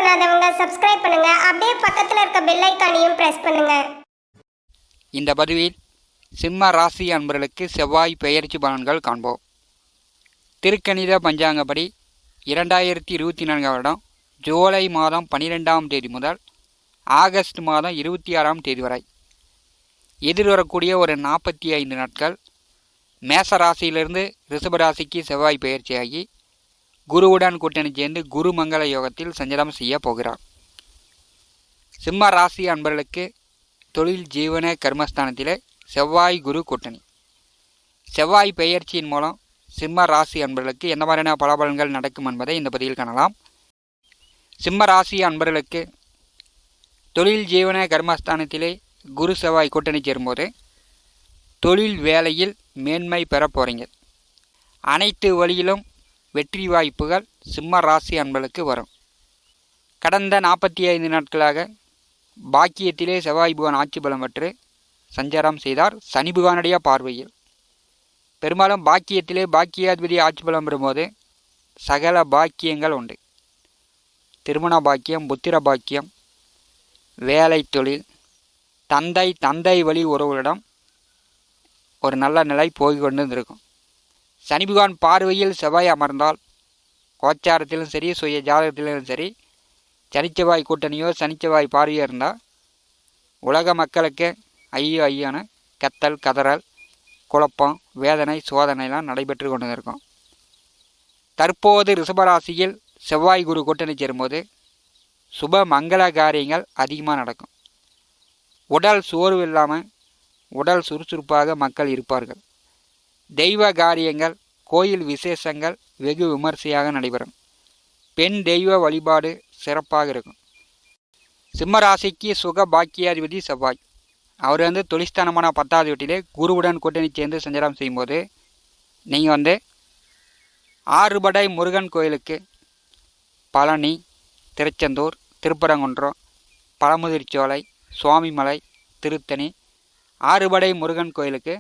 பண்ணாதவங்க சப்ஸ்கிரைப் பண்ணுங்க. அப்படியே பக்கத்துல இருக்க பெல் ஐகானையும் பிரஸ் பண்ணுங்க. இந்த பதிவில் சிம்ம ராசி அன்பர்களுக்கு செவ்வாய் பெயர்ச்சி பலன்கள் காண்போம். திருக்கணித பஞ்சாங்கப்படி 2024 வருடம் ஜூலை மாதம் 12ஆம் தேதி முதல் ஆகஸ்ட் மாதம் 26ஆம் தேதி வரை எதிர்வரக்கூடிய ஒரு 45 நாட்கள் மேச ராசியிலிருந்து ரிஷப ராசிக்கு செவ்வாய் பெயர்ச்சியாகி குருவுடன் கூட்டணி சேர்ந்து குரு மங்கள யோகத்தில் சஞ்சாரம் செய்ய போகிறார். சிம்ம ராசி அன்பர்களுக்கு தொழில் ஜீவன கர்மஸ்தானத்திலே செவ்வாய் குரு கூட்டணி. செவ்வாய் பெயர்ச்சியின் மூலம் சிம்ம ராசி அன்பர்களுக்கு என்ன மாதிரியான பலபலன்கள் நடக்கும் என்பதை இந்த பதிவில் காணலாம். சிம்ம ராசி அன்பர்களுக்கு தொழில் ஜீவன கர்மஸ்தானத்திலே குரு செவ்வாய் கூட்டணி சேரும்போது தொழில் வேலையில் மேன்மை பெற போகிறீங்க. அனைத்து வழியிலும் வெற்றி வாய்ப்புகள் சிம்ம ராசி அன்பர்களுக்கு வரும். கடந்த 45 நாட்களாக பாக்கியத்திலே செவ்வாய் பகவான் ஆட்சி பலம் பெற்று சஞ்சாரம் செய்தார். சனி பகவானுடைய பார்வையில் பெரும்பாலும் பாக்கியத்திலே பாக்கியாதிபதி ஆட்சி பலம் பெறும்போது சகல பாக்கியங்கள் உண்டு. திருமண பாக்கியம், புத்திர பாக்கியம், வேலை, தொழில், தந்தை வழி உறவுகளிடம் ஒரு நல்ல நிலை போய்கொண்டு இருக்கும். சனி பகவான் பார்வையில் செவ்வாய் அமர்ந்தால் கோச்சாரத்திலும் சரி, சுய ஜாதகத்திலும் சரி, சனிச்செவ்வாய் கூட்டணியோ சனிச்செவ்வாய் பார்வையோ இருந்தால் உலக மக்களுக்கு ஐயோன்னு கத்தல், கதறல், குழப்பம், வேதனை, சோதனைலாம் நடைபெற்று கொண்டு இருக்கும். தற்போது ரிஷபராசியில் செவ்வாய் குரு கூட்டணி சேரும்போது சுப மங்கள காரியங்கள் அதிகமாக நடக்கும். உடல் சோர்வு இல்லாமல் உடல் சுறுசுறுப்பாக மக்கள் இருப்பார்கள். தெய்வ காரியங்கள், கோயில் விசேஷங்கள் வெகு விமர்சையாக நடைபெறும். பெண் தெய்வ வழிபாடு சிறப்பாக இருக்கும். சிம்மராசிக்கு சுக பாக்கியாதிபதி செவ்வாய். அவர் தொழிற்ஸ்தானமான 10வது வீட்டிலே குருவுடன் கூட்டணி சேர்ந்து சஞ்சாரம் செய்யும்போது நீங்கள் ஆறுபடை முருகன் கோயிலுக்கு பழனி, திருச்செந்தூர், திருப்பரங்குன்றம், பழமுதிர்ச்சோலை, சுவாமிமலை, திருத்தணி, ஆறுபடை முருகன் கோயிலுக்கு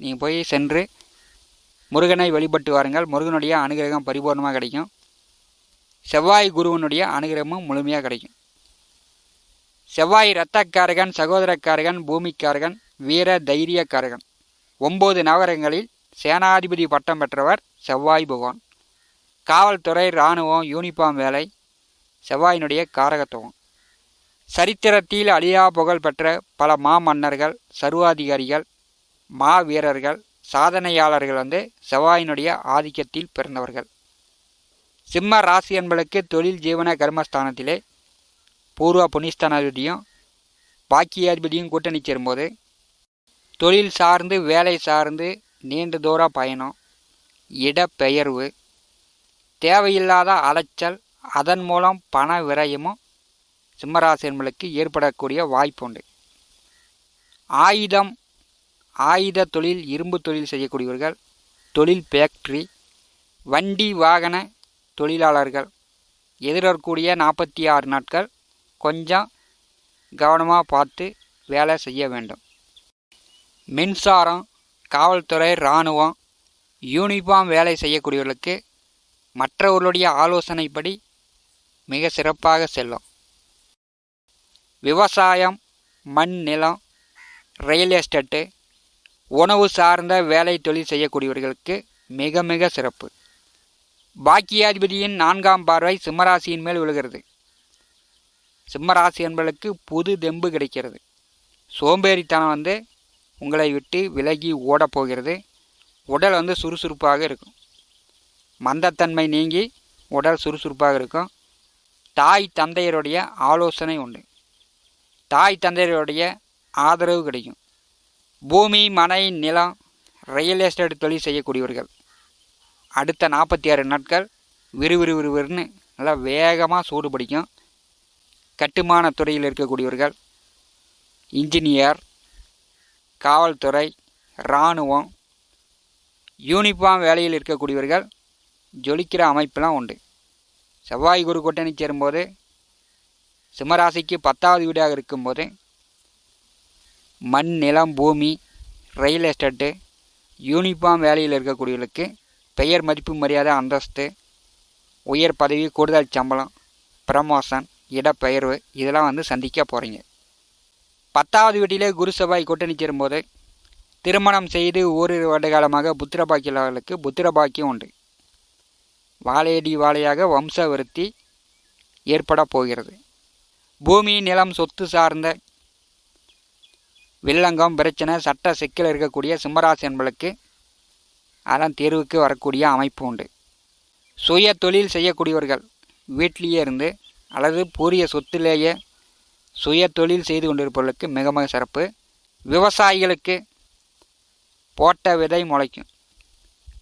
நீங்கள் போய் சென்று முருகனை வழிபட்டு வாருங்கள். முருகனுடைய அனுகிரகம் பரிபூர்ணமாக கிடைக்கும். செவ்வாய் குருவனுடைய அனுகிரகமும் முழுமையாக கிடைக்கும். செவ்வாய் இரத்தக்காரகன், சகோதரக்காரகன், பூமிக்காரகன், வீர தைரியக்காரகன். 9 நவரங்களில் சேனாதிபதி பட்டம் பெற்றவர் செவ்வாய் பகவான். காவல்துறை, இராணுவம், யூனிஃபார்ம் வேலை செவ்வாயினுடைய காரகத்துவம். சரித்திரத்தில் அழியா புகழ் பெற்ற பல மாமன்னர்கள், சர்வாதிகாரிகள், மாவீரர்கள், சாதனையாளர்கள் செவ்வாயினுடைய ஆதிக்கத்தில் பிறந்தவர்கள். சிம்ம ராசி என்பதற்கு தொழில் ஜீவன கர்மஸ்தானத்திலே பூர்வ புனிஸ்தானாதிபதியும் பாக்கியாதிபதியும் கூட்டணி சேரும்போது தொழில் சார்ந்து, வேலை சார்ந்து நீண்ட தூர பயணம், இடப்பெயர்வு, தேவையில்லாத அலைச்சல், அதன் மூலம் பண விரயமும் சிம்மராசி என்பதற்கு ஏற்படக்கூடிய வாய்ப்பு உண்டு. ஆயுத தொழில், இரும்பு தொழில் செய்யக்கூடியவர்கள், தொழில் ஃபேக்ட்ரி, வண்டி வாகன தொழிலாளர்கள் எதிர்வரக்கூடிய 46 நாட்கள் கொஞ்சம் கவனமாக பார்த்து வேலை செய்ய வேண்டும். மின்சாரம், காவல்துறை, இராணுவம், யூனிஃபார்ம் வேலை செய்யக்கூடியவர்களுக்கு மற்றவர்களுடைய ஆலோசனைப்படி மிக சிறப்பாக செல்லும். விவசாயம், மண், நிலம், ரியல் எஸ்டேட்டு, உணவு சார்ந்த வேலை தொழில் செய்யக்கூடியவர்களுக்கு மிக மிக சிறப்பு. பாக்கியாதிபதியின் 4ஆம் பார்வை சிம்மராசியின் மேல் விழுகிறது. சிம்மராசி என்பதற்கு புது தெம்பு கிடைக்கிறது. சோம்பேறித்தனம் உங்களை விட்டு விலகி ஓடப்போகிறது. உடல் சுறுசுறுப்பாக இருக்கும். மந்தத்தன்மை நீங்கி உடல் சுறுசுறுப்பாக இருக்கும். தாய் தந்தையருடைய ஆலோசனை உண்டு. தாய் தந்தையருடைய ஆதரவு கிடைக்கும். பூமி, மனை, நிலம், ரியல் எஸ்டேட் தொழில் செய்யக்கூடியவர்கள் அடுத்த 46 நாட்கள் விறுவிறுன்னு நல்லா வேகமாக சூடு பிடிக்கும். கட்டுமான துறையில் இருக்கக்கூடியவர்கள், இன்ஜினியர், காவல்துறை, இராணுவம், யூனிஃபார்ம் வேலையில் இருக்கக்கூடியவர்கள் ஜொலிக்கிற அமைப்பெல்லாம் உண்டு. செவ்வாய் குரு கூட்டணி சேரும்போது சிம்மராசிக்கு 10வது வீடாக இருக்கும்போது மண், நிலம், பூமி, ரியல் எஸ்டேட்டு, யூனிஃபார்ம் வேலையில் இருக்கக்கூடியவர்களுக்கு பெயர், மதிப்பு, மரியாதை, அந்தஸ்து, உயர் பதவி, கூடுதல் சம்பளம், ப்ரமோஷன், இடப்பெயர்வு இதெல்லாம் வந்து சந்திக்க போகிறீங்க. 10வது வீட்டிலே குரு செவ்வாய் கூட்டணி சேரும்போது திருமணம் செய்து ஓரிரு வருட காலமாக புத்திரபாக்கியர்களுக்கு புத்திரபாக்கியம் உண்டு. வாழையடி வாழையாக வம்ச விருத்தி ஏற்பட போகிறது. பூமி நிலம் சொத்து சார்ந்த வில்லங்கம் பிரச்சனை சட்ட சிக்கல் இருக்கக்கூடிய சிம்மராசி என்பளுக்கு அதெல்லாம் தேர்வுக்கு வரக்கூடிய அமைப்பு உண்டு. சுய தொழில் செய்யக்கூடியவர்கள் வீட்டிலேயே இருந்து அல்லது பூரிய சொத்திலேயே சுய தொழில் செய்து கொண்டிருப்பவர்களுக்கு மிக மிக சிறப்பு. விவசாயிகளுக்கு போட்ட விதை முளைக்கும்.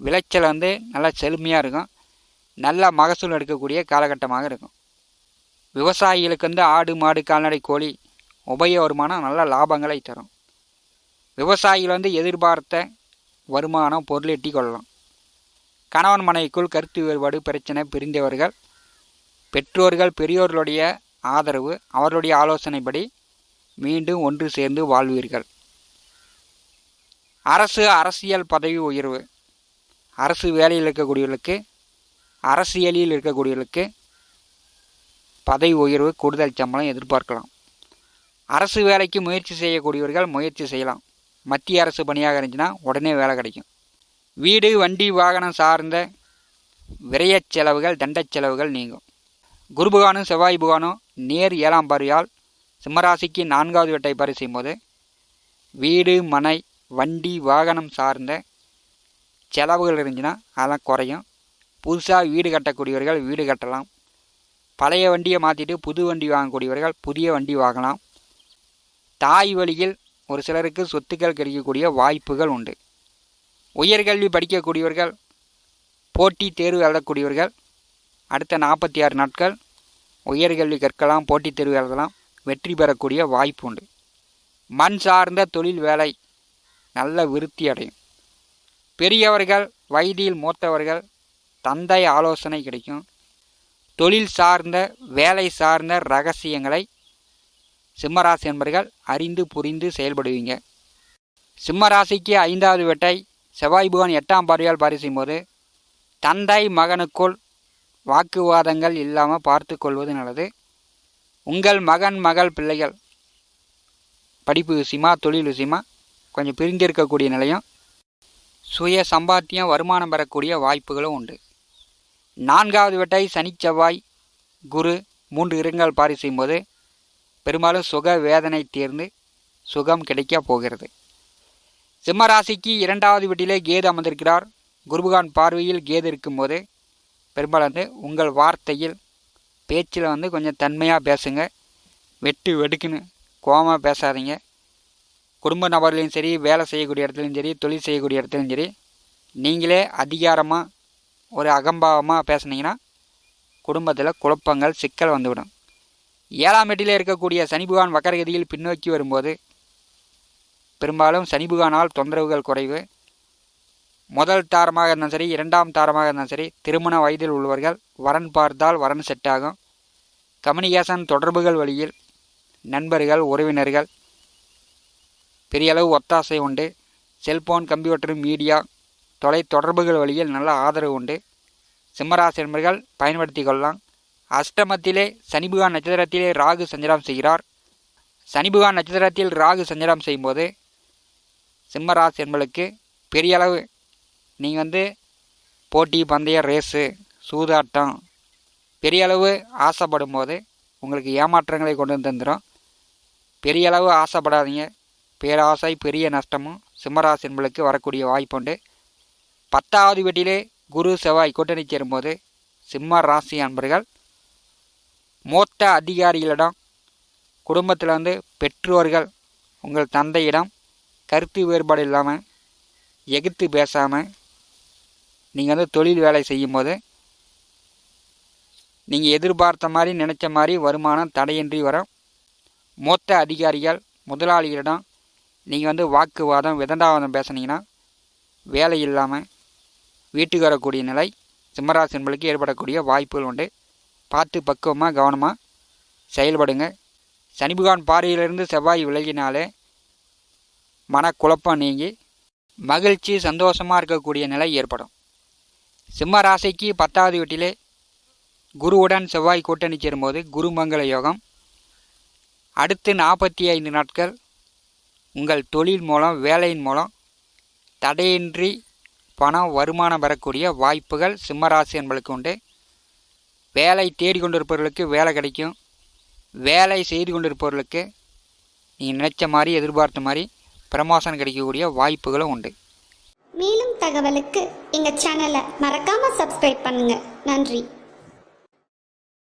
விளைச்சல் வந்து நல்லா செழுமையாக இருக்கும். நல்ல மகசூல் எடுக்கக்கூடிய காலகட்டமாக இருக்கும். விவசாயிகளுக்கு வந்து ஆடு மாடு கால்நடை கோழி உபய வருமானம் நல்ல லாபங்களை தரும். விவசாயிகள் வந்து எதிர்பார்த்த வருமானம் பொருளீட்டி கொள்ளலாம். கணவன் மனைவிக்குள் கருத்து வேறுபாடு பிரச்சனை பிரிந்தவர்கள் பெற்றோர்கள் பெரியோர்களுடைய ஆதரவு அவர்களுடைய ஆலோசனைப்படி மீண்டும் ஒன்று சேர்ந்து வாழ்வீர்கள். அரசியல் பதவி உயர்வு. அரசு வேலையில் இருக்கக்கூடியவர்களுக்கு அரசியலில் இருக்கக்கூடியவர்களுக்கு பதவி உயர்வு கூடுதல் சம்பளம் எதிர்பார்க்கலாம். அரசு வேலைக்கு முயற்சி செய்யக்கூடியவர்கள் முயற்சி செய்யலாம். மத்திய அரசு பணியாக இருந்துச்சுன்னா உடனே வேலை கிடைக்கும். வீடு வண்டி வாகனம் சார்ந்த விரயச் செலவுகள் தண்டச் செலவுகள் நீங்கும். குரு புகானும் செவ்வாய் புகானும் நேர் 7ஆம் பார்வையால் சிம்மராசிக்கு 4வது வீட்டை பாரி செய்யும்போது வீடு மனை வண்டி வாகனம் சார்ந்த செலவுகள் இருந்துச்சுன்னா அதெல்லாம் குறையும். புதுசாக வீடு கட்டக்கூடியவர்கள் வீடு கட்டலாம். பழைய வண்டியை மாற்றிட்டு புது வண்டி வாங்கக்கூடியவர்கள் புதிய வண்டி வாங்கலாம். தாய் வழியில் ஒரு சிலருக்கு சொத்துக்கள் கிடைக்கக்கூடிய வாய்ப்புகள் உண்டு. உயர்கல்வி படிக்கக்கூடியவர்கள் போட்டி தேர்வு எழுதக்கூடியவர்கள் அடுத்த 46 நாட்கள் உயர்கல்வி கற்கலாம். போட்டித் தேர்வு எழுதலாம். வெற்றி பெறக்கூடிய வாய்ப்பு உண்டு. மண் சார்ந்த தொழில் வேலை நல்ல விருத்தி அடையும். பெரியவர்கள் வயதில் மூத்தவர்கள் தந்தை ஆலோசனை கிடைக்கும். தொழில் சார்ந்த வேலை சார்ந்த இரகசியங்களை சிம்மராசி என்பர்கள் அறிந்து புரிந்து செயல்படுவீங்க. சிம்மராசிக்கு 5வது வீட்டை செவ்வாய் புகான் 8ஆம் பார்வையால் பாரி செய்யும்போது தந்தை மகனுக்குள் வாக்குவாதங்கள் இல்லாமல் பார்த்து கொள்வது நல்லது. உங்கள் மகன் மகள் பிள்ளைகள் படிப்பு விஷயமா தொழில் விஷயமா கொஞ்சம் பிரிந்திருக்கக்கூடிய நிலையும் சுய சம்பாத்தியம் வருமானம் பெறக்கூடிய வாய்ப்புகளும் உண்டு. 4வது வீட்டை சனி செவ்வாய் குரு 3 கிரகங்கள் பாரி செய்யும்போது பெரும்பாலும் சுக வேதனை தீர்ந்து சுகம் கிடைக்க போகிறது. சிம்மராசிக்கு 2வது வீட்டிலே கேது அமர்ந்திருக்கிறார். குருபகான் பார்வையில் கேது இருக்கும்போது பெரும்பாலும் வந்து உங்கள் வார்த்தையில் பேச்சில் வந்து கொஞ்சம் தன்மையாக பேசுங்க. வெட்டு வெடுக்குன்னு கோபமாக பேசாதீங்க. குடும்ப நபர்களையும் சரி வேலை செய்யக்கூடிய இடத்துலையும் சரி தொழில் செய்யக்கூடிய இடத்துலையும் சரி நீங்களே அதிகாரமாக ஒரு அகம்பாவமாக பேசுனீங்கன்னா குடும்பத்தில் குழப்பங்கள் சிக்கல் வந்துவிடும். 7ஆம் வீட்டில் இருக்கக்கூடிய சனிபகவான் வக்கரகதியில் பின்னோக்கி வரும்போது பெரும்பாலும் சனிபகவானால் தொந்தரவுகள் குறைவு. முதல் தாரமாக இருந்தாலும் சரி 2ஆம் தாரமாக இருந்தாலும் சரி திருமண வயதில் உள்ளவர்கள் வரன் பார்த்தால் வரன் செட் ஆகும். கம்யூனிகேஷன் தொடர்புகள் வழியில் நண்பர்கள் உறவினர்கள் பெரிய அளவு ஒத்தாசை உண்டு. செல்போன் கம்ப்யூட்டர் மீடியா தொலை தொடர்புகள் வழியில் நல்ல ஆதரவு உண்டு. சிம்மராசி என்பர்கள் பயன்படுத்தி கொள்ளலாம். அஷ்டமத்திலே சனிபகவான் நட்சத்திரத்திலே ராகு சஞ்சாரம் செய்கிறார். சனிபகவான் நட்சத்திரத்தில் ராகு சஞ்சாரம் செய்யும்போது சிம்மராசி என்பளுக்கு பெரிய அளவு நீங்கள் வந்து போட்டி பந்தய ரேஸு சூதாட்டம் பெரிய அளவு ஆசைப்படும் போது உங்களுக்கு ஏமாற்றங்களை கொண்டு வந்து தந்துடும். பெரிய அளவு ஆசைப்படாதீங்க. பேராசை பெரிய நஷ்டமும் சிம்மராசி என்பளுக்கு வரக்கூடிய வாய்ப்புண்டு. 10வது வீட்டிலே குரு செவ்வாய் கூட்டணி சேரும்போது சிம்ம ராசி அன்பர்கள் மூத்த அதிகாரிகளிடம் குடும்பத்தில் வந்து பெற்றோர்கள் உங்கள் தந்தையிடம் கருத்து வேறுபாடு இல்லாமல் எதிர்த்து பேசாமல் நீங்கள் வந்து தொழில் வேலை செய்யும்போது நீங்கள் எதிர்பார்த்த மாதிரி நினச்ச மாதிரி வருமானம் தடையின்றி வரும். மூத்த அதிகாரிகள் முதலாளிகளிடம் நீங்கள் வந்து வாக்குவாதம் விதண்டாவாதம் பேசுனீங்கன்னா வேலை இல்லாமல் வீட்டுக்கு வரக்கூடிய நிலை சிம்மராசி என்பளுக்கு ஏற்படக்கூடிய வாய்ப்புகள் உண்டு. பார்த்து பக்குவமாக கவனமாக செயல்படுங்க. சனிபகவான் பார்வையிலிருந்து செவ்வாய் விலகினாலே மனக்குழப்பம் நீங்கி மகிழ்ச்சி சந்தோஷமாக இருக்கக்கூடிய நிலை ஏற்படும். சிம்ம ராசிக்கு 10வது வீட்டிலே குருவுடன் செவ்வாய் கூட்டணி சேரும்போது குருமங்கள யோகம். அடுத்து 45 நாட்கள் உங்கள் தொழில் மூலம் வேலையின் மூலம் தடையின்றி பணம் வருமானம் பெறக்கூடிய வாய்ப்புகள் சிம்மராசி என்பளுக்கு உண்டு. வேலை தேடிக்கொண்டிருப்பவர்களுக்கு வேலை கிடைக்கும். வேலை செய்து கொண்டிருப்பவர்களுக்கு நீங்கள் நினைச்ச மாதிரி எதிர்பார்த்த மாதிரி ப்ரமோஷன் கிடைக்கக்கூடிய வாய்ப்புகளும் உண்டு. மேலும் தகவலுக்கு எங்கள் சேனலை மறக்காமல் சப்ஸ்கிரைப் பண்ணுங்கள். நன்றி.